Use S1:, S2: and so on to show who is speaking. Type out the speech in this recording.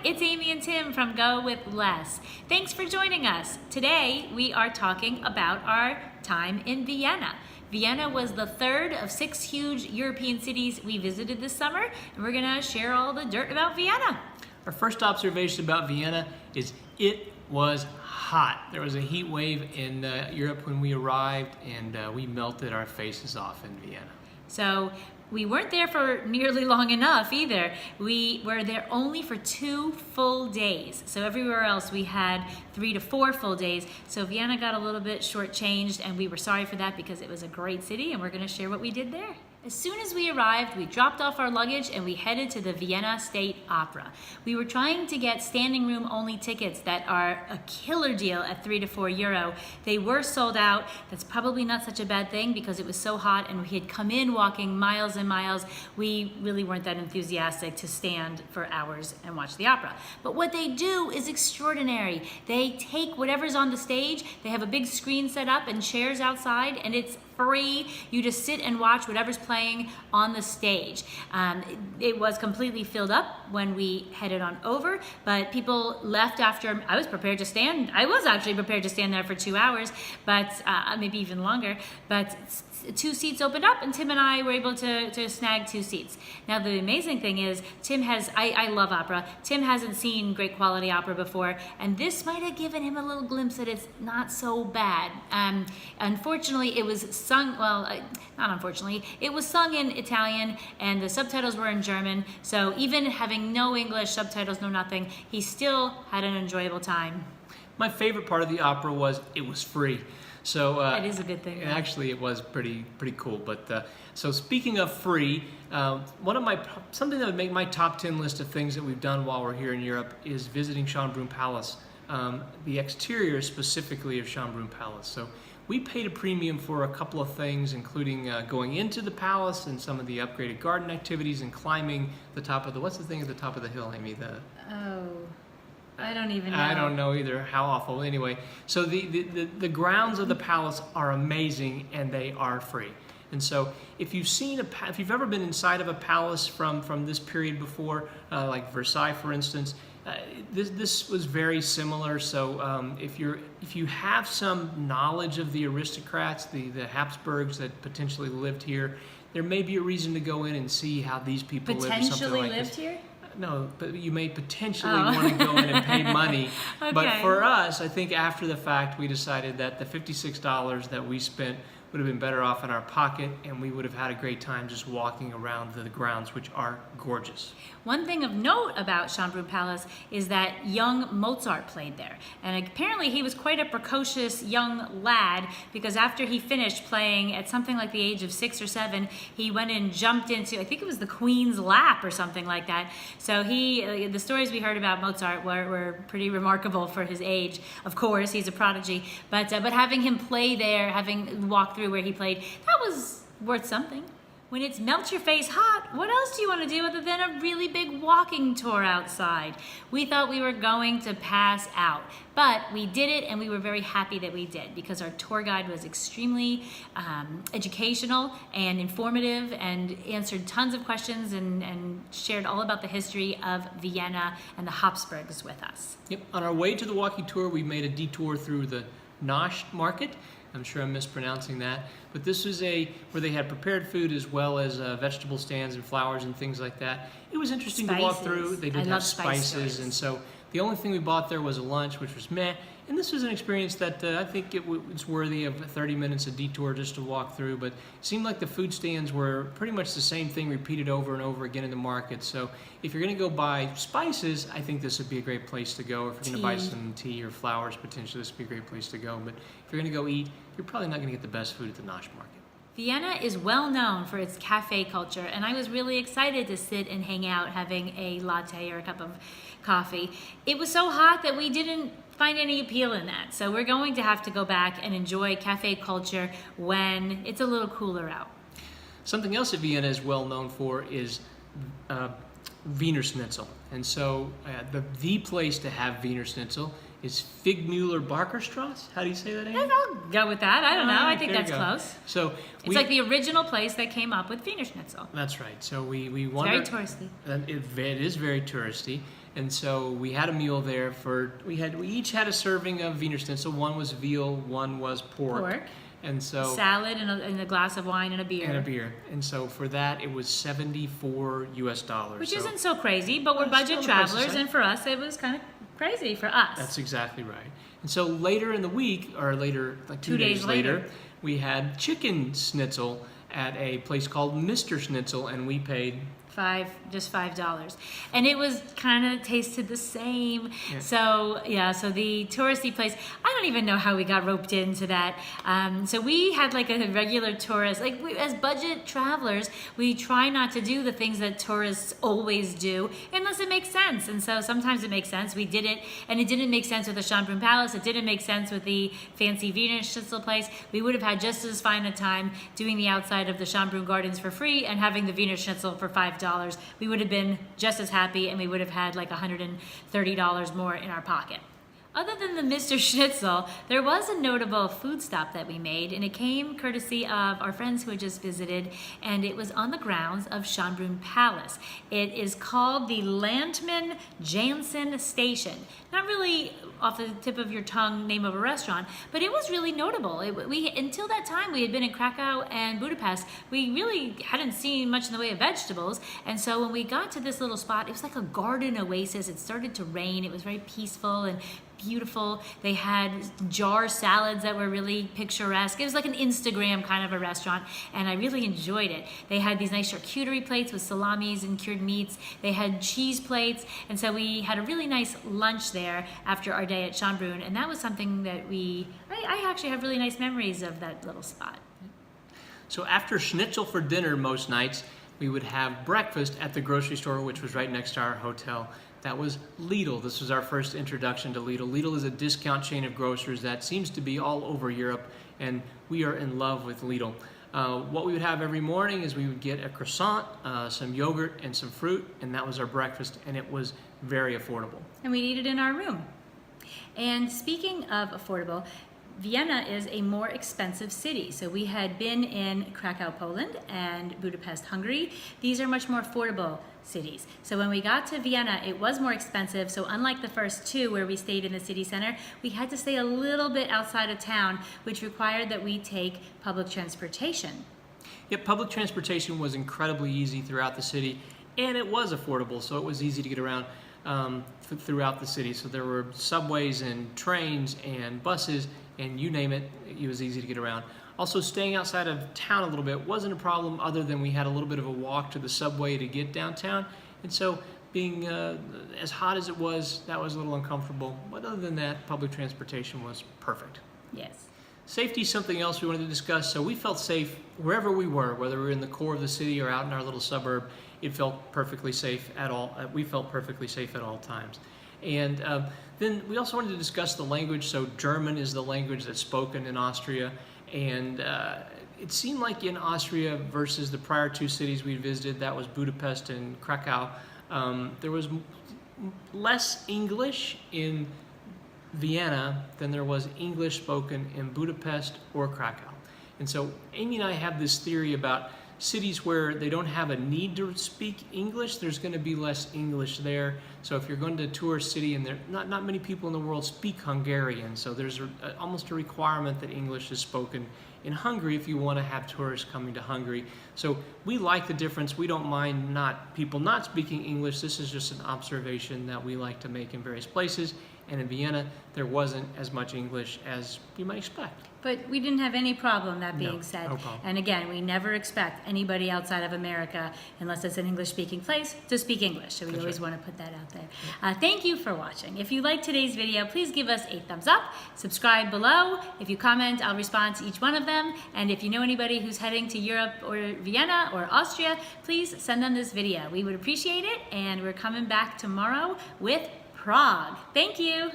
S1: it's Amy and Tim from Go With Less. Thanks for joining us. Today we are talking about our time in Vienna. Vienna was the third of 6 huge European cities we visited this summer, and we're gonna share all the dirt about Vienna.
S2: Our first observation about Vienna is it was hot. There was a heat wave in Europe when we arrived, and we melted our faces off in Vienna.
S1: So we weren't there for nearly long enough either. We were there only for 2 full days. So everywhere else we had 3 to 4 full days. So Vienna got a little bit shortchanged, and we were sorry for that because it was a great city, and we're gonna share what we did there. As soon as we arrived, we dropped off our luggage and we headed to the Vienna State Opera. We were trying to get standing room only tickets that are a killer deal at €3 to €4. They were sold out. That's probably not such a bad thing because it was so hot and we had come in walking miles and miles. We really weren't that enthusiastic to stand for hours and watch the opera. But what they do is extraordinary. They take whatever's on the stage, they have a big screen set up and chairs outside, and it's free. You just sit and watch whatever's playing on the stage. It was completely filled up when we headed on over, but people left after. I was prepared to stand. I was actually prepared to stand there for 2 hours, but maybe even longer. But 2 seats opened up, and Tim and I were able to snag 2 seats. Now the amazing thing is, Tim has, I love opera. Tim hasn't seen great quality opera before, and this might have given him a little glimpse that it's not so bad. Unfortunately, it was sung, well, not unfortunately, it was sung in Italian, and the subtitles were in German, so even having no English subtitles, no nothing, he still had an enjoyable time.
S2: My favorite part of the opera was it was free. So
S1: that is a good thing.
S2: Actually, it was pretty cool. But so speaking of free, something that would make my top 10 list of things that we've done while we're here in Europe is visiting Schonbrunn Palace, the exterior specifically of Schonbrunn Palace. So we paid a premium for a couple of things, including going into the palace and some of the upgraded garden activities and climbing the top of the, what's the thing at the top of the hill, Amy?
S1: I don't even know.
S2: I don't know either. How awful. Anyway, so the grounds of the palace are amazing, and they are free. And so if you've ever been inside of a palace from this period before, like Versailles, for instance, this was very similar. So if you have some knowledge of the aristocrats, the Habsburgs that potentially lived here, there may be a reason to go in and see how these people lived.
S1: Potentially lived here?
S2: No, but you may potentially want to go in and pay money.
S1: Okay.
S2: But for us, I think after the fact, we decided that the $56 that we spent would have been better off in our pocket, and we would have had a great time just walking around the grounds, which are gorgeous.
S1: One thing of note about Schonbrunn Palace is that young Mozart played there. And apparently he was quite a precocious young lad, because after he finished playing at something like the age of 6 or 7, he went and jumped into, I think it was the Queen's lap or something like that. So the stories we heard about Mozart were pretty remarkable for his age. Of course, he's a prodigy, but having him play there, having walked through where he played, that was worth something. When it's melt your face hot, what else do you want to do other than a really big walking tour outside? We thought we were going to pass out, but we did it, and we were very happy that we did, because our tour guide was extremely educational and informative and answered tons of questions and shared all about the history of Vienna and the Habsburgs with us.
S2: Yep. On our way to the walking tour, we made a detour through the Nosh market. I'm sure I'm mispronouncing that, but this was where they had prepared food as well as vegetable stands and flowers and things like that. It was interesting to walk through. They did have spices, and so the only thing we bought there was a lunch, which was meh. And this was an experience that I think it's worthy of 30 minutes of detour just to walk through. But it seemed like the food stands were pretty much the same thing repeated over and over again in the market. So if you're going to go buy spices, I think this would be a great place to go. Or if you're going to buy some tea or flowers, potentially this would be a great place to go. But if you're going to go eat, you're probably not going to get the best food at the Nosh market.
S1: Vienna is well known for its cafe culture, and I was really excited to sit and hang out having a latte or a cup of coffee. It was so hot that we didn't find any appeal in that, so we're going to have to go back and enjoy cafe culture when it's a little cooler out.
S2: Something else that Vienna is well known for is Wiener Schnitzel, and so the place to have Wiener Schnitzel is Figmüller-Barkerstrasse. How do you say that, Amy?
S1: I'll go with that. I don't know. I think that's close.
S2: So
S1: it's like the original place that came up with Wiener Schnitzel.
S2: That's right. So we wanted.
S1: It's very touristy.
S2: It is very touristy. And so we had a meal there we each had a serving of Wiener Schnitzel. One was veal, one was pork. And so
S1: salad and a glass of wine and a beer.
S2: And so for that it was $74.
S1: Which isn't so crazy, but we're budget travelers, and for us it was kind of crazy for us.
S2: That's exactly right. And so later in the week, or later, like 2 days later, we had chicken schnitzel at a place called Mr. Schnitzel, and we paid
S1: just $5, and it was kind of tasted the same. Yeah. So the touristy place, I don't even know how we got roped into that. So we had like a regular tourist, as budget travelers, we try not to do the things that tourists always do unless it makes sense. And so sometimes it makes sense. We did it, and it didn't make sense with the Schonbrunn Palace. It didn't make sense with the fancy Wiener Schnitzel place. We would have had just as fine a time doing the outside of the Schonbrunn Gardens for free and having the Wiener Schnitzel for $5. We would have been just as happy, and we would have had like $130 more in our pocket. Other than the Mr. Schnitzel, there was a notable food stop that we made, and it came courtesy of our friends who had just visited, and it was on the grounds of Schonbrunn Palace. It is called the Landmann Jansen Station. Not really off the tip of your tongue name of a restaurant, but it was really notable. Until that time, we had been in Krakow and Budapest. We really hadn't seen much in the way of vegetables, and so when we got to this little spot, it was like a garden oasis. It started to rain. It was very peaceful and beautiful. They had jar salads that were really picturesque. It was like an Instagram kind of a restaurant, and I really enjoyed it. They had these nice charcuterie plates with salamis and cured meats. They had cheese plates, and so we had a really nice lunch there after our day at Schonbrunn, and that was something that I actually have really nice memories of that little spot.
S2: So after schnitzel for dinner most nights, we would have breakfast at the grocery store, which was right next to our hotel. That was Lidl. This was our first introduction to Lidl. Lidl is a discount chain of grocers that seems to be all over Europe, and we are in love with Lidl. What we would have every morning is we would get a croissant, some yogurt, and some fruit, and that was our breakfast, and it was very affordable.
S1: And we'd eat it in our room. And speaking of affordable, Vienna is a more expensive city. So we had been in Krakow, Poland, and Budapest, Hungary. These are much more affordable cities. So when we got to Vienna, it was more expensive. So unlike the first two where we stayed in the city center, we had to stay a little bit outside of town, which required that we take public transportation.
S2: Yeah, public transportation was incredibly easy throughout the city, and it was affordable, so it was easy to get around throughout the city. So there were subways and trains and buses, and you name it, it was easy to get around. Also, staying outside of town a little bit wasn't a problem, other than we had a little bit of a walk to the subway to get downtown. And so being as hot as it was, that was a little uncomfortable. But other than that, public transportation was perfect.
S1: Yes.
S2: Safety is something else we wanted to discuss. So we felt safe wherever we were, whether we were in the core of the city or out in our little suburb. It felt perfectly safe at all. We felt perfectly safe at all times. And then we also wanted to discuss the language. So German is the language that's spoken in Austria. And it seemed like in Austria versus the prior two cities we visited, that was Budapest and Krakow, there was less English in Vienna than there was English spoken in Budapest or Krakow. And so Amy and I have this theory about cities where they don't have a need to speak English, there's going to be less English there. So if you're going to a tourist city and there not many people in the world speak Hungarian, so there's almost a requirement that English is spoken in Hungary if you want to have tourists coming to Hungary. So we like the difference. We don't mind people not speaking English. This is just an observation that we like to make in various places. And in Vienna, there wasn't as much English as you might expect.
S1: But we didn't have any problem, that being said.
S2: No problem.
S1: And again, we never expect anybody outside of America, unless it's an English-speaking place, to speak English. So we always want to put that out there. Yeah. Thank you for watching. If you liked today's video, please give us a thumbs up. Subscribe below. If you comment, I'll respond to each one of them. And if you know anybody who's heading to Europe or Vienna or Austria, please send them this video. We would appreciate it. And we're coming back tomorrow with Prague. Thank you.